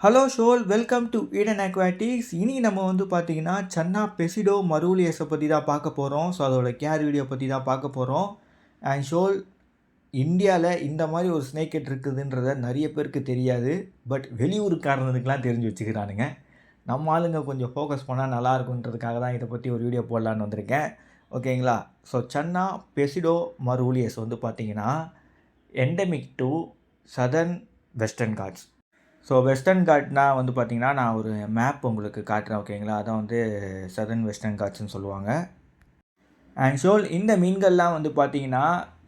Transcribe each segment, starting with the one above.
Hello ஷோல் welcome to Eden aquatics. இனி நம்ம வந்து பார்த்தீங்கன்னா சன்னா பெசிடோ மரூலியஸை பற்றி தான் பார்க்க போகிறோம். ஸோ அதோட கேர் வீடியோ பற்றி தான் பார்க்க போகிறோம். அண்ட் ஷோல் இந்தியாவில் இந்த மாதிரி ஒரு ஸ்னேக் ஹெட் இருக்குதுன்றத நிறைய பேருக்கு தெரியாது. பட் வெளியூருக்காரனுக்குலாம் தெரிஞ்சு வச்சுக்கிறானுங்க. நம்ம ஆளுங்க கொஞ்சம் ஃபோக்கஸ் பண்ணால் நல்லா இருக்குன்றதுக்காக தான் இதை பற்றி ஒரு வீடியோ போடலான்னு வந்திருக்கேன். ஓகேங்களா? ஸோ சன்னா பெசிடோ மரூலியஸ் வந்து பார்த்தீங்கன்னா endemic to southern western Ghats. So western காட்னா வந்து பார்த்திங்கன்னா நான் ஒரு மேப் உங்களுக்கு காட்டுறேன். ஓகேங்களா? அதான் வந்து சதர்ன் வெஸ்டர்ன் காட்ஸ்ன்னு சொல்லுவாங்க. அண்ட் ஷோல் இந்த மீன்கள்லாம் வந்து பார்த்திங்கன்னா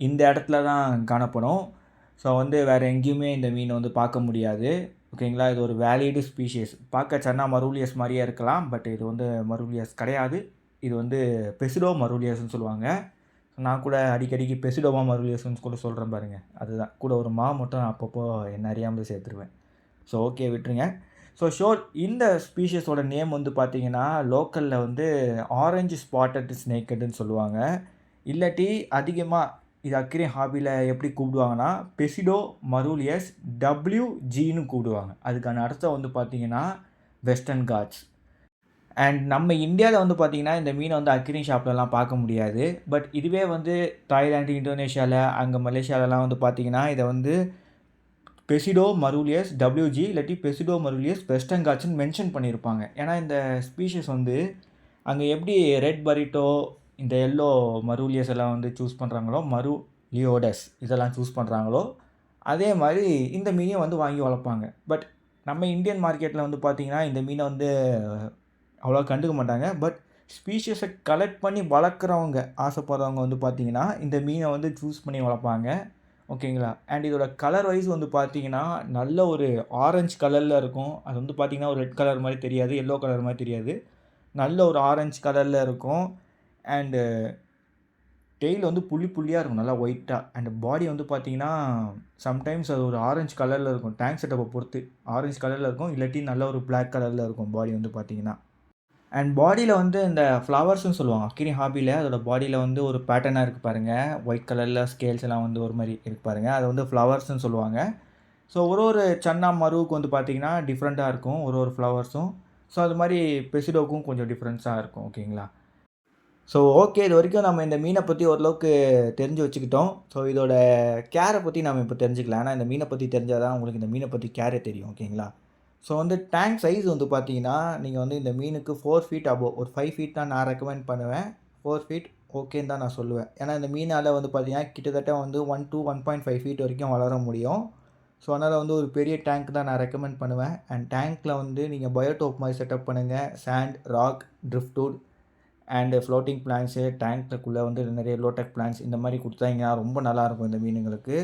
இந்த இடத்துல தான் காணப்படும். ஸோ வந்து வேறு எங்கேயுமே இந்த மீன் வந்து பார்க்க முடியாது. ஓகேங்களா? இது ஒரு வேலிடு ஸ்பீஷிஸ். பார்க்க சன்னா மரூலியஸ் மாதிரியே இருக்கலாம். பட் இது வந்து மரூலியஸ் கிடையாது. இது வந்து பெசிடோ மரூலியஸ்ன்னு சொல்லுவாங்க. நான் கூட அடிக்கடிக்கு பெசிடோமா மரூலியஸ்ன்னு கூட சொல்கிறேன் பாருங்கள். அதுதான் கூட ஒரு மட்டும் அப்பப்போ என்ன அறியாமல் சேர்த்துருவேன். ஸோ ஓகே விட்டுருங்க. ஸோ ஷோர் இந்த ஸ்பீஷஸோட நேம் வந்து பார்த்தீங்கன்னா லோக்கலில் வந்து ஆரஞ்சு ஸ்பாட்டட் ஸ்னேக்கட்னு சொல்லுவாங்க. இல்லாட்டி அதிகமாக இது அக்ரியம் ஹாபியில் எப்படி கூப்பிடுவாங்கன்னா பெசிடோ மரூலியஸ் WGன்னு கூப்பிடுவாங்க. அதுக்கான அர்த்தம் வந்து பார்த்தீங்கன்னா வெஸ்டர்ன் காட்ஸ். அண்ட் நம்ம இந்தியாவில் வந்து பார்த்திங்கன்னா இந்த மீனை வந்து அக்ரியம் ஷாப்லலாம் பார்க்க முடியாது. பட் இதுவே வந்து தாய்லாந்து, இந்தோனேஷியாவில், அங்கே மலேசியாவிலலாம் வந்து பார்த்திங்கன்னா இதை வந்து பெசிடோ மரூலியஸ் WG இல்லாட்டி பெசிடோ மரூலியஸ் வெஸ்டர்ன் காட்ஸ்ன்னு மென்ஷன் பண்ணியிருப்பாங்க. ஏன்னா இந்த ஸ்பீஷஸ் வந்து அங்கே எப்படி ரெட் பரிட்டோ இந்த எல்லோ மரூலியஸ் எல்லாம் வந்து சூஸ் பண்ணுறாங்களோ, மரூலியோடஸ் இதெல்லாம் சூஸ் பண்ணுறாங்களோ, அதே மாதிரி இந்த மீனையும் வந்து வாங்கி வளர்ப்பாங்க. பட் நம்ம இந்தியன் மார்க்கெட்டில் வந்து பார்த்திங்கன்னா இந்த மீனை வந்து அவ்வளோ கண்டுக்க மாட்டாங்க. பட் ஸ்பீஷஸை கலெக்ட் பண்ணி வளர்க்குறவங்க ஆசைப்படுறவங்க வந்து பார்த்திங்கன்னா இந்த மீனை வந்து சூஸ் பண்ணி வளர்ப்பாங்க. ஓகேங்களா? அண்ட் இதோட கலர் வைஸ் வந்து பார்த்தீங்கன்னா நல்ல ஒரு ஆரஞ்சு கலரில் இருக்கும். அது வந்து பார்த்திங்கன்னா ஒரு ரெட் கலர் மாதிரி தெரியாது, எல்லோ கலர் மாதிரி தெரியாது. நல்ல ஒரு ஆரஞ்சு கலரில் இருக்கும். அண்டு டெய்ல் வந்து புள்ளி புள்ளியாக இருக்கும், நல்லா ஒயிட்டாக. அண்ட் பாடி வந்து பார்த்திங்கன்னா சம்டைம்ஸ் அது ஒரு ஆரஞ்சு கலரில் இருக்கும். டேங்க் செட்டப்பை பொறுத்து ஆரஞ்சு கலரில் இருக்கும், இல்லாட்டி நல்ல ஒரு பிளாக் கலரில் இருக்கும் பாடி வந்து பார்த்திங்கன்னா. அண்ட் பாடியில் வந்து இந்த ஃப்ளவர்ஸ்னு சொல்லுவாங்க அக்ரியம் ஹாபியில். அதோட பாடியில் வந்து ஒரு பேட்டர்னாக இருக்குது பாருங்கள். ஒயிட் கலரில் ஸ்கேல்ஸ் எல்லாம் வந்து ஒரு மாதிரி இருக்குது பாருங்கள். அதை வந்து ஃப்ளவர்ஸ்னு சொல்லுவாங்க. ஸோ ஒரு சன்னா மருவுக்கு வந்து பார்த்திங்கன்னா டிஃப்ரெண்ட்டாக இருக்கும் ஒரு ஃப்ளவர்ஸும். ஸோ அது மாதிரி பெசிடோக்கும் கொஞ்சம் டிஃப்ரென்ஸாக இருக்கும். ஓகேங்களா? ஸோ ஓகே, இது வரைக்கும் நம்ம இந்த மீனை பற்றி ஓரளவுக்கு தெரிஞ்சு வச்சுக்கிட்டோம். ஸோ இதோட கேரை பற்றி நம்ம இப்போ தெரிஞ்சுக்கலாம். ஏன்னா இந்த மீனை பற்றி தெரிஞ்சால் தான் உங்களுக்கு இந்த மீனை பற்றி கேரே தெரியும். ஓகேங்களா? ஸோ வந்து டேங்க் சைஸ் வந்து பார்த்தீங்கன்னா நீங்கள் வந்து இந்த மீனுக்கு 4 ஃபீட் அபோவ், ஒரு 5 ஃபீட் தான் நான் ரெக்கமெண்ட் பண்ணுவேன். 4 ஃபீட் ஓகேன்னு தான் நான் சொல்லுவேன். ஏன்னா இந்த மீனால் வந்து பார்த்தீங்கன்னா கிட்டத்தட்ட வந்து 1 to 1.5 ஃபீட் வரைக்கும் வளர முடியும். ஸோ அதனால் வந்து ஒரு பெரிய டேங்க் தான் நான் ரெக்கமெண்ட் பண்ணுவேன். அண்ட் டேங்க்கில் வந்து நீங்கள் பயோடோப் மாதிரி செட்டப் பண்ணுங்கள். Sand, rock, driftwood and floating plants டேங்க்குள்ளே வந்து நிறைய லோடெக் பிளான்ட்ஸ் இந்த மாதிரி கொடுத்தாங்கன்னா ரொம்ப நல்லாயிருக்கும் இந்த மீனுங்களுக்கு.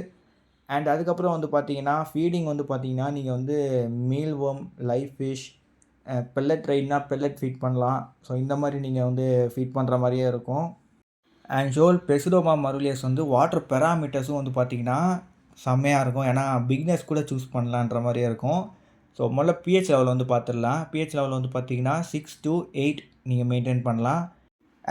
அண்ட் அதுக்கப்புறம் வந்து பார்த்தீங்கன்னா ஃபீடிங் வந்து பார்த்தீங்கன்னா நீங்கள் வந்து meal worm, live fish, pellet ரைட்னா பெல்லட் ஃபீட் பண்ணலாம். ஸோ இந்த மாதிரி நீங்கள் வந்து ஃபீட் பண்ணுற மாதிரியே இருக்கும். அண்ட் ஷோல் பெசிடோமா மரூலியஸ் வந்து வாட்டர் பெராமீட்டர்ஸும் வந்து பார்த்தீங்கன்னா செம்மையாக இருக்கும். ஏன்னா பிக்னஸ் கூட சூஸ் பண்ணலான்ற மாதிரியே இருக்கும். ஸோ முதல்ல பிஹெச் லெவல் வந்து பார்த்துடலாம். பிஹெச் லெவல் வந்து பார்த்தீங்கன்னா 6 to 8 நீங்கள் மெயின்டைன் பண்ணலாம்.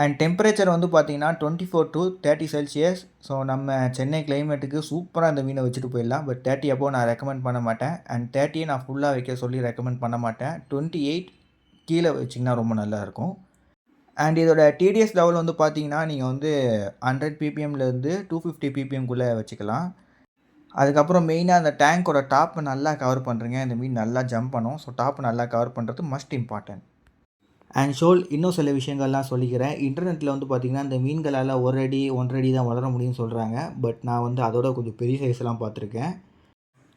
அண்ட் டெம்பரேச்சர் வந்து பார்த்தீங்கன்னா 24 to 30 செல்சியஸ். ஸோ நம்ம சென்னை கிளைமேட்டுக்கு சூப்பராக இந்த மீனை வச்சுட்டு போயிடலாம். பட் 30 அப்போ நான் ரெக்கமெண்ட் பண்ண மாட்டேன். அண்ட் 30 நான் ஃபுல்லாக வைக்க சொல்லி ரெக்கமெண்ட் பண்ண மாட்டேன். 28 கீழே வச்சிங்கன்னா ரொம்ப நல்லாயிருக்கும். அண்ட் இதோட டிடிஎஸ் லெவல் வந்து பார்த்தீங்கன்னா நீங்கள் வந்து 100 ppmலேருந்து 250 ppmக்குள்ளே வச்சுக்கலாம். அதுக்கப்புறம் மெயினாக அந்த டேங்க்கோட டாப்பை நல்லா கவர் பண்ணுறீங்க. இந்த மீன் நல்லா ஜம்ப் பண்ணும். ஸோ டாப்பை நல்லா கவர் பண்ணுறது மஸ்ட் இம்பார்ட்டன்ட். அண்ட் ஷோல் இன்னும் சில விஷயங்கள்லாம் சொல்லிக்கிறேன். இன்டர்நெட்டில் வந்து பார்த்திங்கன்னா இந்த மீன்களால் 1 அடி 1.5 அடி தான் வளர முடியும்னு சொல்கிறாங்க. பட் நான் வந்து அதோட கொஞ்சம் பெரிய சைஸ்லாம் பார்த்துருக்கேன்.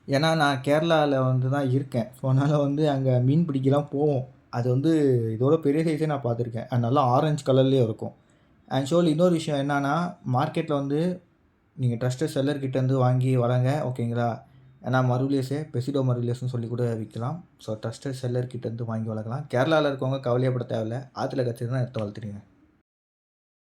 ஏன்னா நான் கேரளாவில் வந்து தான் இருக்கேன். ஸோ அதனால் வந்து அங்கே மீன் பிடிக்கலாம் போவோம். அது வந்து இதோட பெரிய சைஸே நான் பார்த்துருக்கேன். அது நல்லா ஆரஞ்சு கலர்லேயே இருக்கும். அண்ட் ஷோல் இன்னொரு விஷயம் என்னன்னா மார்க்கெட்டில் வந்து நீங்கள் ட்ரஸ்டட் செல்லர்கிட்டேருந்து வாங்கி வளங்க. ஓகேங்களா? ஏன்னா மரூலியஸே பெசிடோ மரூலியஸ்னு சொல்லி கூட விற்கலாம். ஸோ ட்ரஸ்டட் செல்லர்கிட்டேருந்து வாங்கி வளர்க்கலாம். கேரளாவில் இருக்கவங்க கவலையப்பட தேவையில்ல. ஆற்றுல கற்றுட்டு தான் எடுத்து வளர்த்துறீங்க.